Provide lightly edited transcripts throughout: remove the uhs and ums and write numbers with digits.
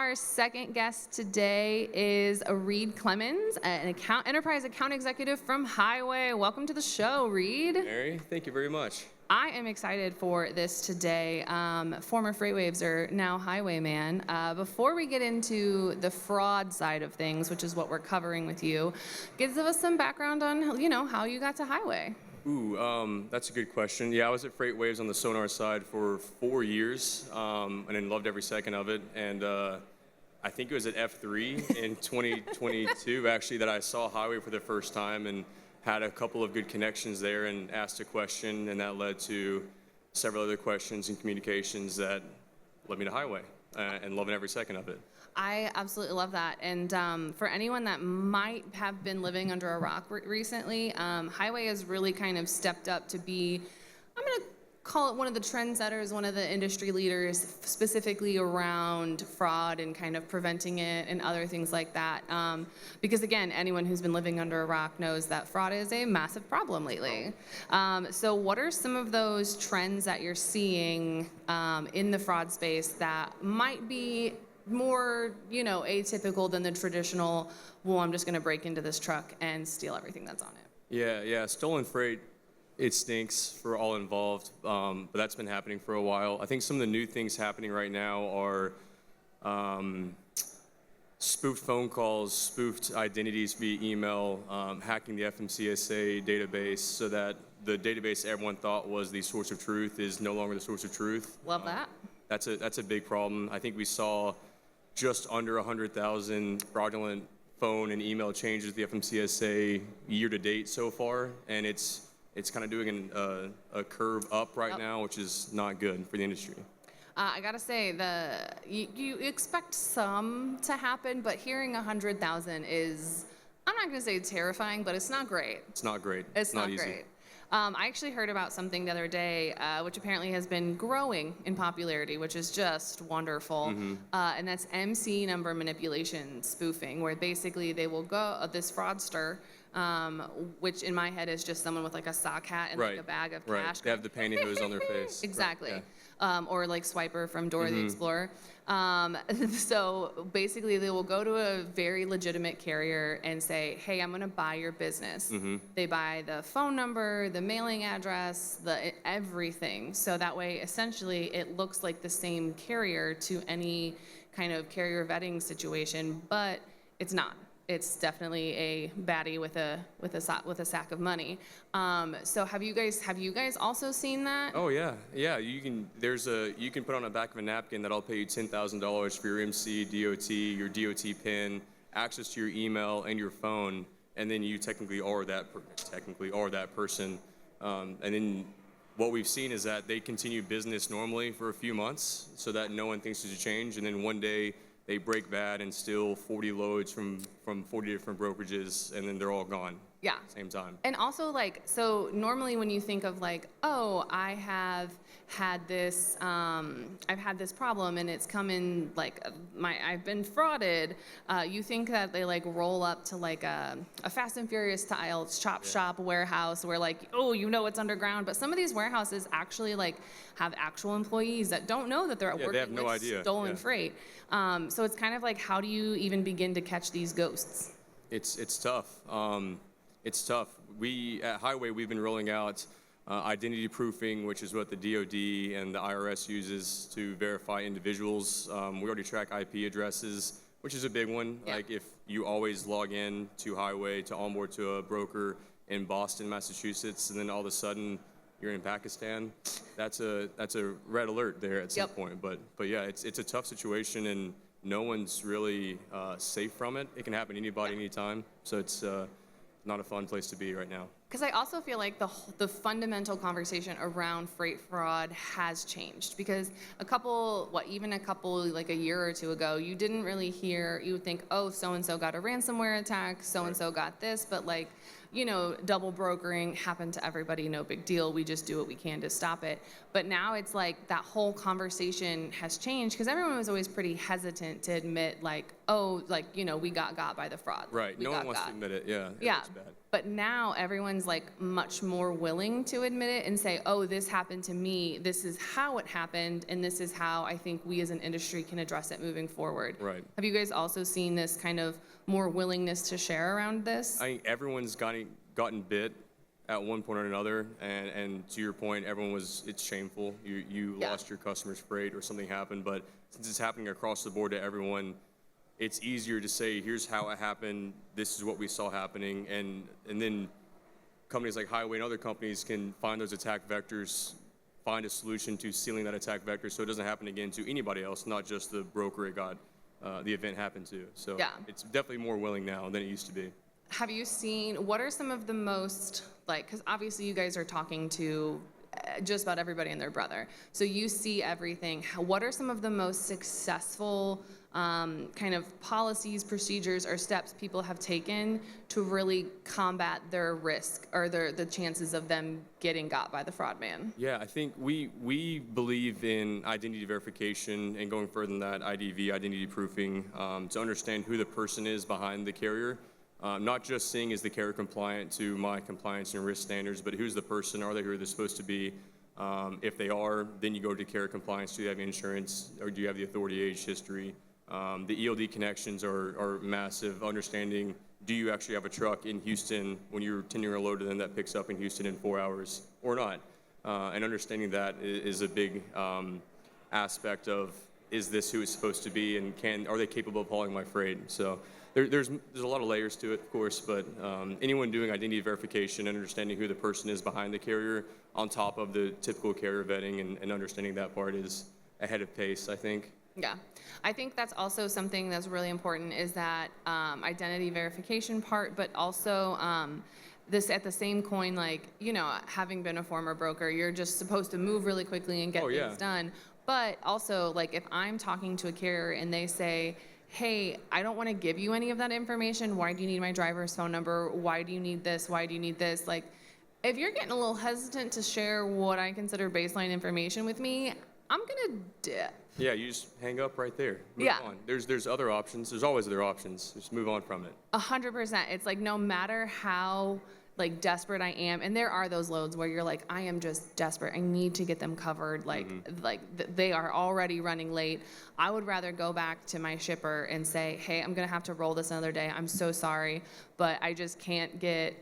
Our second guest today is Reid Clements, an enterprise account executive from Highway. Welcome to the show, Reid. Mary, thank you very much. I am excited for this today. Former FreightWaves are now Highwayman. Before we get into the fraud side of things, which is what we're covering with you, give us some background on how you got to Highway. Ooh, that's a good question. Yeah, I was at FreightWaves on the sonar side for 4 years, and then loved every second of it. And I think it was at F3 in 2022, actually, that I saw Highway for the first time and had a couple of good connections there and asked a question, and that led to several other questions and communications that led me to Highway, and loving every second of it. I absolutely love that. And for anyone that might have been living under a rock recently, Highway has really kind of stepped up to be, I'm going to call it one of the trendsetters, one of the industry leaders, specifically around fraud and kind of preventing it and other things like that. Because again, anyone who's been living under a rock knows that fraud is a massive problem lately. So what are some of those trends that you're seeing in the fraud space that might be more, atypical than the traditional, well, I'm just going to break into this truck and steal everything that's on it? Yeah, stolen freight, it stinks for all involved, but that's been happening for a while. I think some of the new things happening right now are spoofed phone calls, spoofed identities via email, hacking the FMCSA database so that the database everyone thought was the source of truth is no longer the source of truth. Love that. That's a big problem. I think we saw just under 100,000 fraudulent phone and email changes to the FMCSA year to date so far, and it's kind of doing a curve up right now, which is not good for the industry. I gotta say, you expect some to happen, but hearing 100,000 is, I'm not gonna say terrifying, but it's not great. It's not great. It's not easy. great. I actually heard about something the other day, which apparently has been growing in popularity, which is just wonderful. And that's MC number manipulation spoofing, where basically they will go, this fraudster, which in my head is just someone with like a sock hat and like a bag of cash. They have the pantyhose on their face. Exactly. Right, yeah. Or like Swiper from Dora the Explorer. So basically they will go to a very legitimate carrier and say, hey, I'm gonna buy your business. They buy the phone number, the mailing address, everything. So that way, essentially, it looks like the same carrier to any kind of carrier vetting situation, but it's not. It's definitely a baddie with a sack of money. So have you guys also seen that? Oh yeah. You can put on the back of a napkin that I'll pay you $10,000 for your MC, DOT, your DOT PIN, access to your email and your phone, and then you technically are that person. And then what we've seen is that they continue business normally for a few months, so that no one thinks there's a change, and then one day they break bad and steal 40 loads from 40 different brokerages, and then they're all gone. Yeah. Same time. And also, so normally when you think of oh, I have had this, I've had this problem and it's come in I've been frauded. You think that they roll up to a Fast and Furious style chop shop warehouse where oh, it's underground. But some of these warehouses actually have actual employees that don't know that they're working they have no with idea. stolen freight. So it's kind of how do you even begin to catch these ghosts? It's tough. It's tough. We at Highway, we've been rolling out identity proofing, which is what the DoD and the IRS uses to verify individuals. We already track IP addresses, which is a big one. Yeah. If you always log in to Highway to onboard to a broker in Boston, Massachusetts, and then all of a sudden you're in Pakistan, that's a red alert there at some point. But yeah, it's a tough situation, and no one's really safe from it. It can happen to anybody, anytime. So it's not a fun place to be right now. Because I also feel like the fundamental conversation around freight fraud has changed. Because even a couple, a year or two ago, you didn't really hear, you would think, oh, so-and-so got a ransomware attack, so-and-so got this, but double brokering happened to everybody, no big deal. We just do what we can to stop it. But now it's that whole conversation has changed because everyone was always pretty hesitant to admit we got by the fraud. Right. No one wants to admit it. Yeah. Yeah. It's bad. But now everyone's like much more willing to admit it and say, oh, this happened to me. This is how it happened. And this is how I think we as an industry can address it moving forward. Right. Have you guys also seen this kind of more willingness to share around this? I think everyone's gotten bit at one point or another, and to your point, it's shameful. You lost your customer's freight or something happened, but since it's happening across the board to everyone, it's easier to say, here's how it happened, this is what we saw happening, and then companies like Highway and other companies can find those attack vectors, find a solution to sealing that attack vector so it doesn't happen again to anybody else, not just the broker the event happened to. So it's definitely more willing now than it used to be. Have you seen, what are some of the most, because obviously you guys are talking to just about everybody and their brother. So you see everything. What are some of the most successful kind of policies, procedures, or steps people have taken to really combat their risk or the chances of them getting got by the fraud man? Yeah, I think we believe in identity verification and going further than that, IDV, identity proofing, to understand who the person is behind the carrier. Not just seeing is the carrier compliant to my compliance and risk standards, but who's the person, are they who they're supposed to be? If they are, then you go to carrier compliance, do you have insurance, or do you have the authority age history? The ELD connections are massive, understanding, do you actually have a truck in Houston when you're tendering a load to them that picks up in Houston in 4 hours or not? And understanding that is a big aspect of, is this who it's supposed to be, and are they capable of hauling my freight? So there's a lot of layers to it, of course, but anyone doing identity verification and understanding who the person is behind the carrier on top of the typical carrier vetting and understanding that part is ahead of pace, I think. Yeah, I think that's also something that's really important is that identity verification part, but also this at the same coin, like, having been a former broker, you're just supposed to move really quickly and get things done. But also, like, if I'm talking to a carrier and they say, hey, I don't want to give you any of that information. Why do you need my driver's phone number? Why do you need this? Why do you need this? Like, if you're getting a little hesitant to share what I consider baseline information with me, I'm going to dip. Yeah, you just hang up right there. Move on. There's other options. There's always other options. Just move on from it. 100%. It's like no matter how like desperate I am, and there are those loads where you're like, I am just desperate. I need to get them covered. Like they are already running late. I would rather go back to my shipper and say, hey, I'm gonna have to roll this another day. I'm so sorry, but I just can't get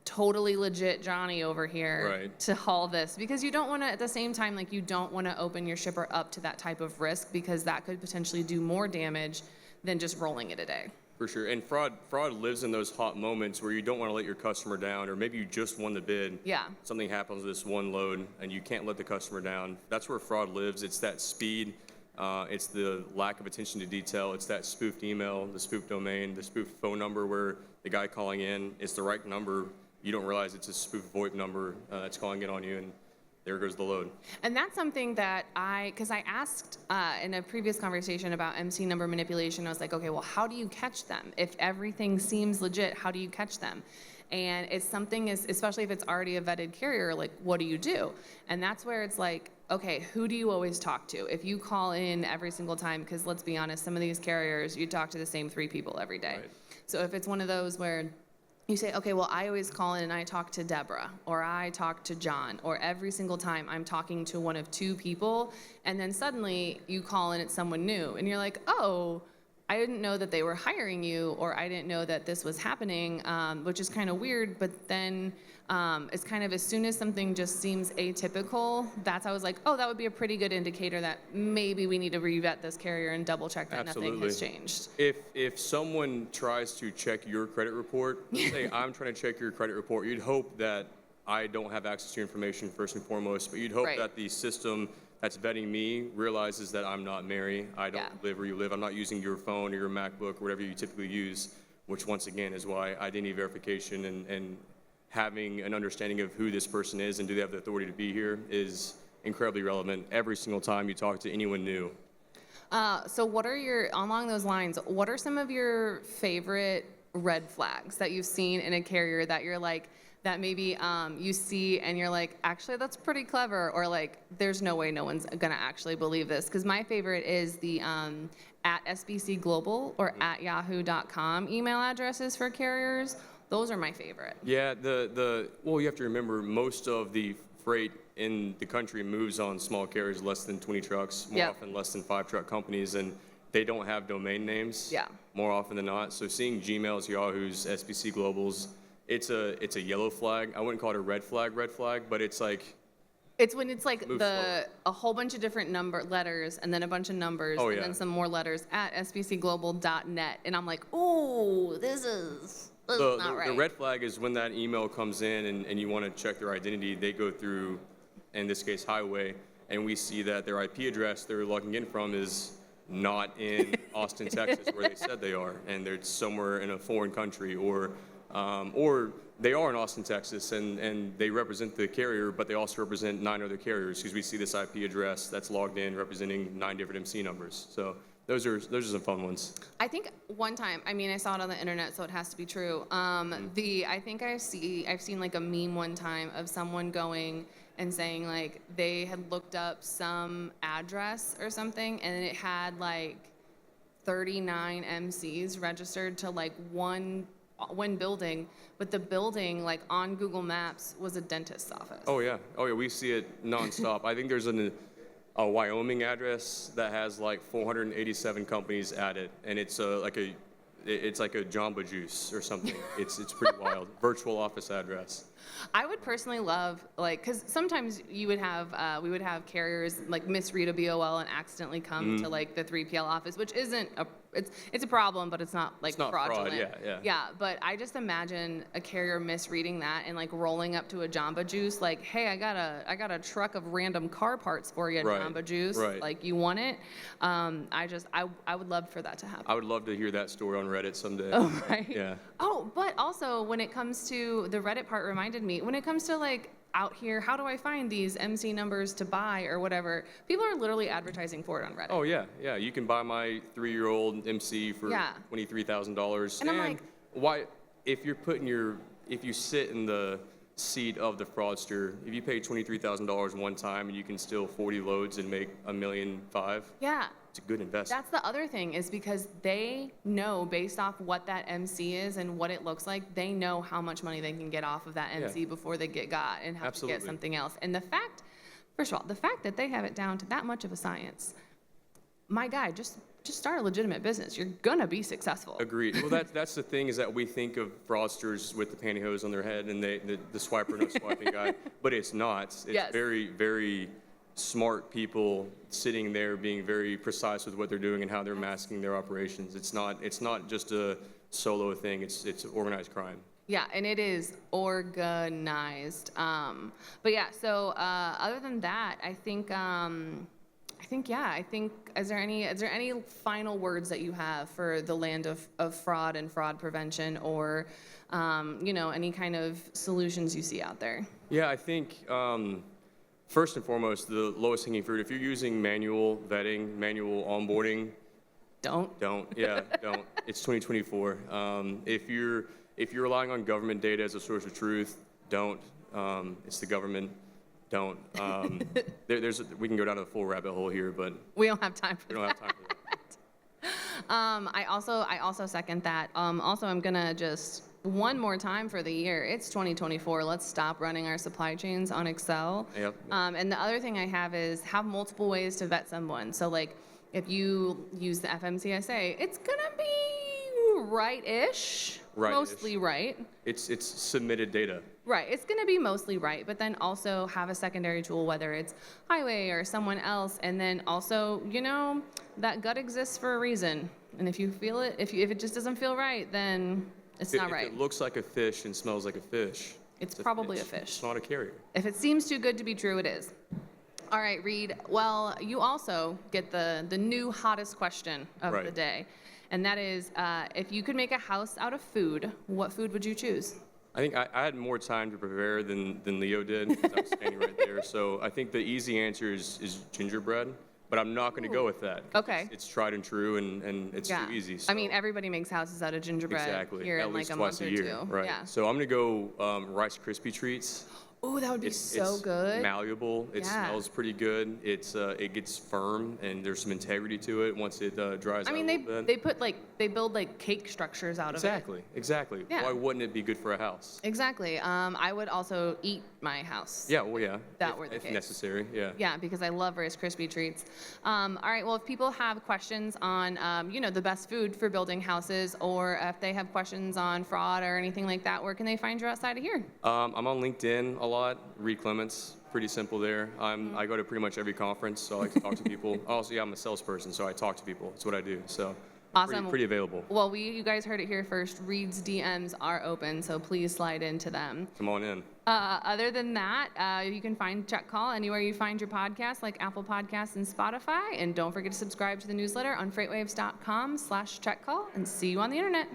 totally legit Johnny over here to haul this, because you don't want to, at the same time, like, you don't want to open your shipper up to that type of risk, because that could potentially do more damage than just rolling it a day. For sure. And fraud lives in those hot moments where you don't want to let your customer down, or maybe you just won the bid. Yeah. Something happens with this one load and you can't let the customer down. That's where fraud lives. It's that speed. It's the lack of attention to detail. It's that spoofed email, the spoofed domain, the spoofed phone number where the guy calling in, it's the right number. You don't realize it's a spoofed VoIP number that's calling in on you, and there goes the load. And that's something that because I asked in a previous conversation about MC number manipulation, I was like, okay, well, how do you catch them? If everything seems legit, how do you catch them? And it's something, especially if it's already a vetted carrier, like, what do you do? And that's where it's like, okay, who do you always talk to? If you call in every single time, because let's be honest, some of these carriers, you talk to the same 3 people every day. Right. So if it's one of those where you say, okay, well, I always call in and I talk to Deborah, or I talk to John, or every single time I'm talking to one of 2 people, and then suddenly you call in, it's someone new, and you're like, oh, I didn't know that they were hiring you, or I didn't know that this was happening, which is kind of weird. But then it's kind of, as soon as something just seems atypical, I was like, oh, that would be a pretty good indicator that maybe we need to revet this carrier and double check that nothing has changed. If someone tries to check your credit report, let's say I'm trying to check your credit report, you'd hope that I don't have access to your information first and foremost, but you'd hope that the system that's vetting me realizes that I'm not Mary, I don't live where you live, I'm not using your phone or your MacBook or whatever you typically use, which once again is why identity verification and having an understanding of who this person is and do they have the authority to be here is incredibly relevant every single time you talk to anyone new. So what are along those lines, what are some of your favorite red flags that you've seen in a carrier that you're like, that maybe you see and you're like, actually, that's pretty clever, or like, there's no way no one's gonna actually believe this? Because my favorite is the at SBC Global or at yahoo.com email addresses for carriers. Those are my favorite. Yeah, well, you have to remember most of the freight in the country moves on small carriers, less than 20 trucks, more often less than 5 truck companies, and they don't have domain names. Yeah. More often than not. So seeing Gmails, Yahoos, SBC Globals, it's a yellow flag. I wouldn't call it a red flag, but it's like. It's when it's like Move forward. a whole bunch of different letters and then a bunch of numbers and then some more letters at sbcglobal.net, and I'm like, ooh, this is not right. The red flag is when that email comes in and you want to check their identity. They go through, in this case, Highway, and we see that their IP address they're logging in from is not in Austin, Texas, where they said they are, and they're somewhere in a foreign country, or they are in Austin, Texas, and they represent the carrier, but they also represent 9 other carriers, because we see this IP address that's logged in representing 9 different MC numbers. So those are some fun ones. I think one time, I mean, I saw it on the internet, so it has to be true. I think I've seen like a meme one time of someone going and saying like they had looked up some address or something, and it had like 39 MCs registered to like one building, but the building, like on Google Maps, was a dentist's office. Oh yeah, we see it nonstop. I think there's a Wyoming address that has like 487 companies at it, and it's like a Jamba Juice or something. It's pretty wild. Virtual office address. I would personally love, like, because sometimes we would have carriers like misread a BOL and accidentally come to like the 3PL office, which isn't it's a problem, but it's not like it's not fraudulent. Fraud, yeah. Yeah, but I just imagine a carrier misreading that and like rolling up to a Jamba Juice, like, hey, I got a truck of random car parts for you, right. Jamba Juice. Right. Like, you want it? I would love for that to happen. I would love to hear that story on Reddit someday. Oh, right. Yeah. Oh, but also when it comes to the Reddit part, reminded me, when it comes to like out here, how do I find these MC numbers to buy or whatever? People are literally advertising for it on Reddit. Oh yeah. You can buy my 3-year-old MC for $23,000. And I'm like, why? If you sit in the seat of the fraudster, if you pay $23,000 one time and you can steal 40 loads and make $1.5 million, yeah. It's a good investment. That's the other thing, is because they know, based off what that MC is and what it looks like, they know how much money they can get off of that MC before they get got and have to get something else. And first of all, the fact that they have it down to that much of a science, my guy, just start a legitimate business. You're gonna be successful. Agreed. Well, that's the thing, is that we think of fraudsters with the pantyhose on their head and the swiper no swiping guy, but it's not. It's very, very smart people sitting there being very precise with what they're doing and how they're masking their operations. It's not just a solo thing. It's organized crime. Yeah, and it is organized. But yeah, so other than that, I think is there any final words that you have for the land of fraud and fraud prevention, or any kind of solutions you see out there? Yeah, I think first and foremost, the lowest hanging fruit, if you're using manual vetting, manual onboarding, don't. It's 2024. If you're relying on government data as a source of truth, don't. It's the government. Don't. We can go down a full rabbit hole here, but we don't have time for that. We don't have time for that. I also second that. Also, I'm gonna just one more time for the year. It's 2024. Let's stop running our supply chains on Excel. Yep. And the other thing I have is have multiple ways to vet someone. So like, if you use the FMCSA, it's gonna be right-ish. Mostly right. It's submitted data. Right, it's gonna be mostly right, but then also have a secondary tool, whether it's Highway or someone else, and then also, that gut exists for a reason. And if you feel it, if it just doesn't feel right, then it's not right. If it looks like a fish and smells like a fish, it's probably a fish. It's not a carrier. If it seems too good to be true, it is. All right, Reid. Well, you also get the new hottest question of the day. And that is, if you could make a house out of food, what food would you choose? I think I had more time to prepare than Leo did, because I was standing right there. So I think the easy answer is gingerbread, but I'm not going to go with that. Okay. It's tried and true, and it's too easy. So. I mean, everybody makes houses out of gingerbread exactly. here At in least like a twice month a year. or two. Right. Yeah. So I'm going to go Rice Krispie treats. Oh, that would be so It's good. malleable. It Yeah. smells pretty good. It gets firm, and there's some integrity to it once it dries I out mean, a little bit. they put like, they build like cake structures out of it. Exactly. Yeah. Why wouldn't it be good for a house? Exactly. I would also eat my house. Yeah, well, yeah. That if, were the if case. necessary, yeah. Yeah, because I love Rice Krispie treats. All right, well, if people have questions on, the best food for building houses, or if they have questions on fraud or anything like that, where can they find you outside of here? I'm on LinkedIn a lot. Reid Clements, pretty simple there. I go to pretty much every conference, so I like to talk to people. Also, yeah, I'm a salesperson, so I talk to people. That's what I do. So, Awesome. pretty available. Well, you guys heard it here first. Reid's DMs are open, so please slide into them. Come on in. Other than that, you can find Check Call anywhere you find your podcasts, like Apple Podcasts and Spotify. And don't forget to subscribe to the newsletter on FreightWaves.com/checkcall, and see you on the internet.